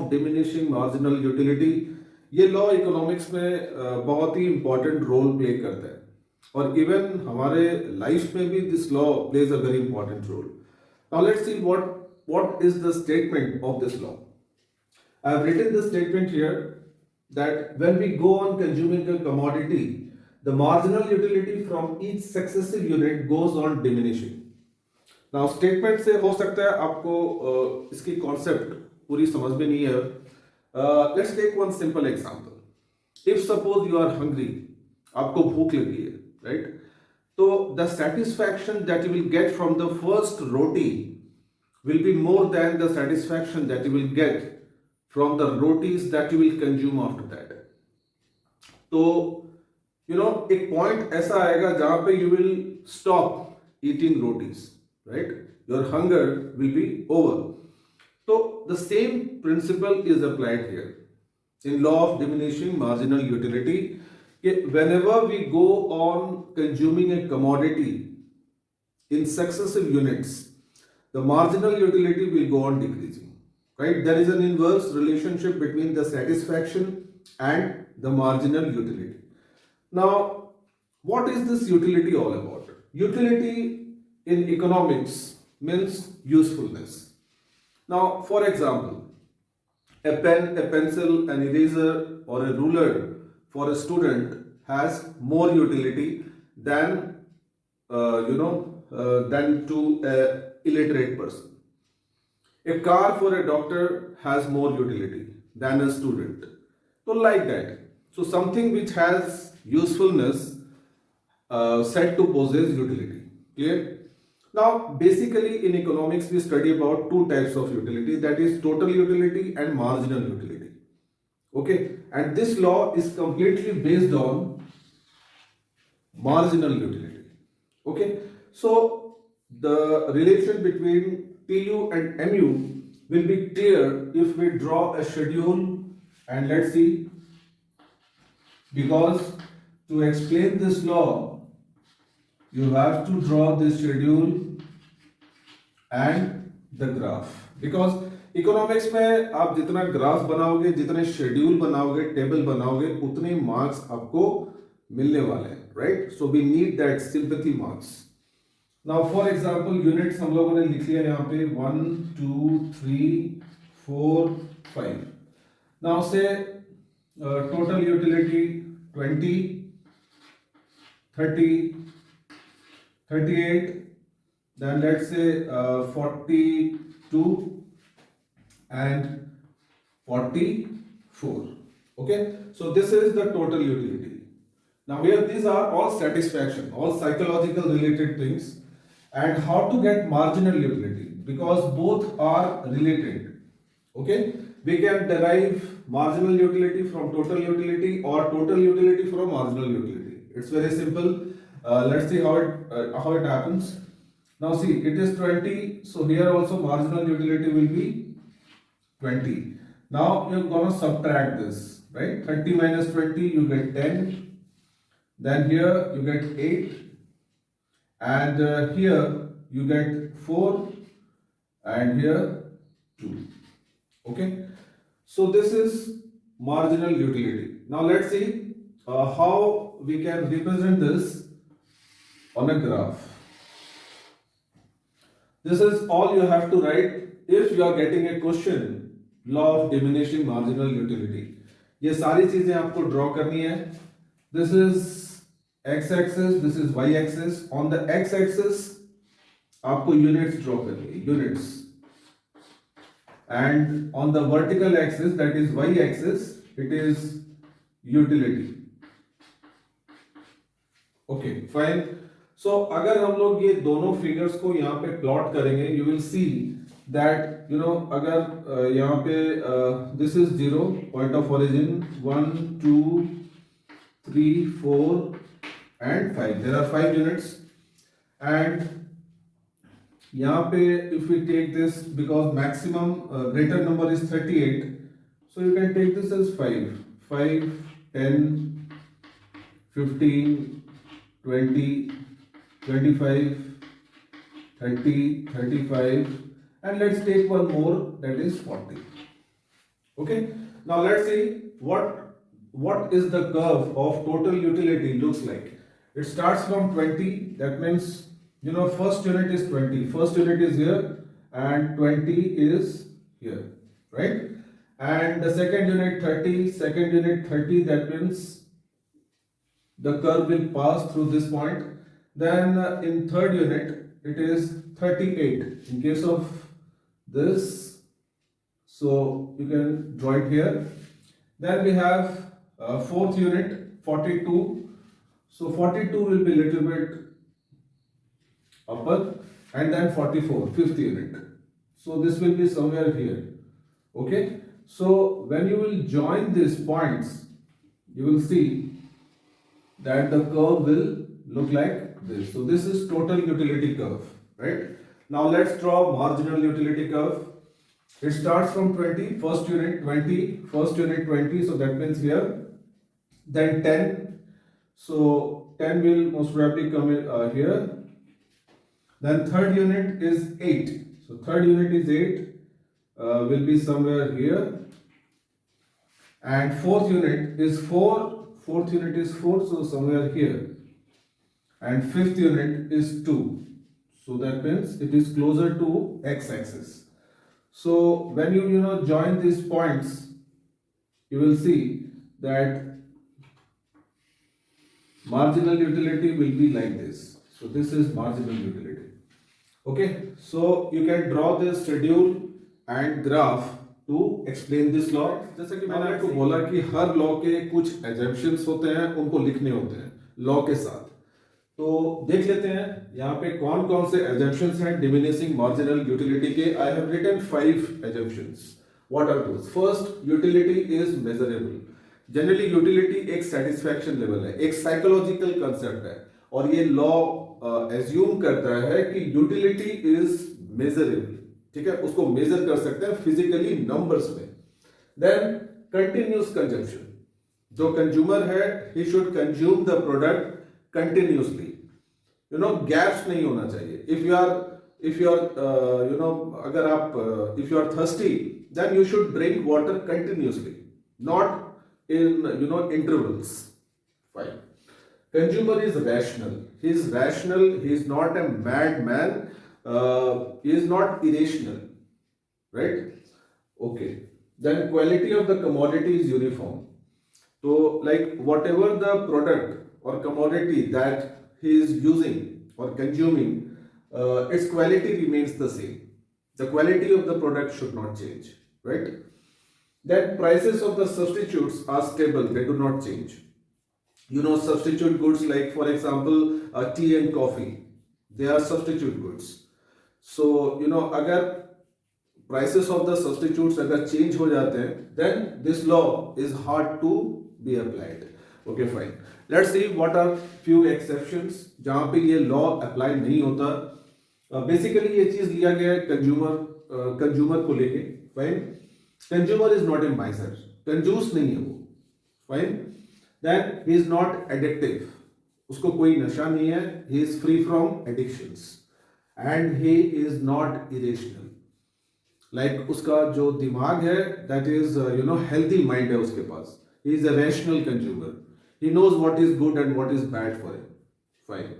Of diminishing marginal utility, ये law economics में बहुत ही इंपॉर्टेंट रोल प्ले करता है और इवन हमारे लाइफ में भी this law plays a very important role. Now let's see what is the statement of this law. I have written the statement here that when we go on consuming a commodity, the marginal utility from each successive unit goes on diminishing. Now statement से हो सकता है आपको इसकी concept पूरी समझ में नहीं है. Let's take one simple example. If suppose you are hungry, आपको भूख लगी है, right? तो the satisfaction that you will get from the first roti will be more than the satisfaction that you will get from the rotis that you will consume after that. तो एक point ऐसा आएगा जहां पे you will stop eating rotis, right? Your hunger will be over. So the same principle is applied here in law of diminishing marginal utility. Whenever we go on consuming a commodity in successive units, the marginal utility will go on decreasing, right? There is an inverse relationship between the satisfaction and the marginal utility. Now, what is this utility all about? Utility in economics means usefulness. Now, for example, a pen, a pencil, an eraser, or a ruler for a student has more utility than than to a illiterate person. A car for a doctor has more utility than a student. So like that. So something which has usefulness said to possess utility. Clear? Now basically in economics we study about two types of utility, that is total utility and marginal utility. Okay, and this law is completely based on marginal utility. Okay, so the relation between TU and MU will be clear if we draw a schedule, and let's see, because to explain this law you have to draw this schedule and the graph, because economics में आप जितना graph बनाओगे, जितने schedule बनाओगे, table बनाओगे, उतने marks आपको मिलने वाले हैं, right? So we need that sympathy marks. Now for example units हम लोगों ने लिख लिया यहाँ पे 1 2 3 4 5. नाउ से total utility 20 30 38, then let's say 42 and 44. Okay, so this is the total utility. Now here these are all satisfaction, all psychological related things. And how to get marginal utility, because both are related. Okay, we can derive marginal utility from total utility or total utility from marginal utility. It's very simple. Let's see how it happens. Now see, it is 20, so here also marginal utility will be 20. Now you're gonna subtract this, right? 30 minus 20, you get 10. Then here you get 8, and here you get 4, and here 2. Okay, so this is marginal utility. Now let's see how we can represent this on a graph. This is all you have to write if you are getting a question, law of diminishing marginal utility. ये सारी चीजें आपको draw करनी है. This is x axis, this is y axis. On the x axis आपको units draw करनी है, units. And on the vertical axis, that is y axis, it is utility. Okay, fine. So अगर हम लोग ये दोनों फिगर्स को यहाँ पे प्लॉट करेंगे, you will see that अगर यहाँ पे this is 0 point of origin, 1 2 3 4 and 5. There are 5 units, and यहाँ पे if we take this, because maximum greater number is 38, so you can take this as 5 10 15 20 25 30 35, and let's take one more, that is 40. Okay, now let's see what is the curve of total utility looks like. It starts from 20, that means first unit is 20, first unit is here and 20 is here, right? And the second unit 30, second unit 30, that means the curve will pass through this point. Then in third unit it is 38 in case of this, so you can draw it here. Then we have fourth unit 42, so 42 will be little bit upper, and then 44 fifth unit, so this will be somewhere here. Okay, so when you will join these points, you will see that the curve will look like this. So this is total utility curve, right? Now let's draw marginal utility curve. It starts from 20, first unit 20, first unit 20, so that means here. Then 10, so 10 will most probably come in here. Then third unit is 8, so third unit is 8, will be somewhere here. And fourth unit is 4, fourth unit is 4, so somewhere here. And fifth unit is 2, so that means it is closer to x-axis. So when you join these points, you will see that marginal utility will be like this. So this is marginal utility. Okay, so you can draw this schedule and graph to explain this law. जैसे कि मैंने आपको बोला कि हर law के कुछ assumptions होते हैं, उनको लिखने होते हैं लॉ के साथ। तो देख लेते हैं यहाँ पे कौन कौन से assumptions हैं diminishing marginal utility के। I have written 5 assumptions. What are those? First, utility is measurable. Generally utility एक सेटिस्फैक्शन लेवल है, एक साइकोलॉजिकल कंसेप्ट है, और ये लॉ एज्यूम करता है कि यूटिलिटी इज मेजरेबल, ठीक है, उसको मेजर कर सकते हैं फिजिकली नंबर्स में। देन कंटिन्यूस कंजम्पशन, जो कंज्यूमर है he should consume the product continuously, gaps नहीं होना चाहिए। इफ यू आर अगर आप if you are thirsty then you should drink water continuously, not in intervals. Fine. Consumer is rational. He is rational. He is not a madman. He is not irrational, right? Okay. Then quality of the commodity is uniform. So like whatever the product or commodity that he is using or consuming, its quality remains the same. The quality of the product should not change, right? Then prices of the substitutes are stable, they do not change. Substitute goods like for example tea and coffee, they are substitute goods. So अगर prices of the substitutes अगर change हो जाते हैं, then this law is hard to be applied. Okay, fine. Let's see what are few exceptions जहाँ पे ये law apply नहीं होता। Basically ये चीज लिया गया है कंज्यूमर को लेके। Fine. Consumer is not a miser, कंजूस नहीं है वो। Fine. Then he is not addictive, उसको कोई नशा नहीं है, he is free from addictions, and he is not irrational, like उसका जो दिमाग है दैट इज हेल्थी माइंड है उसके पास। He is a rational consumer, he knows what is good and what is bad for him. Fine.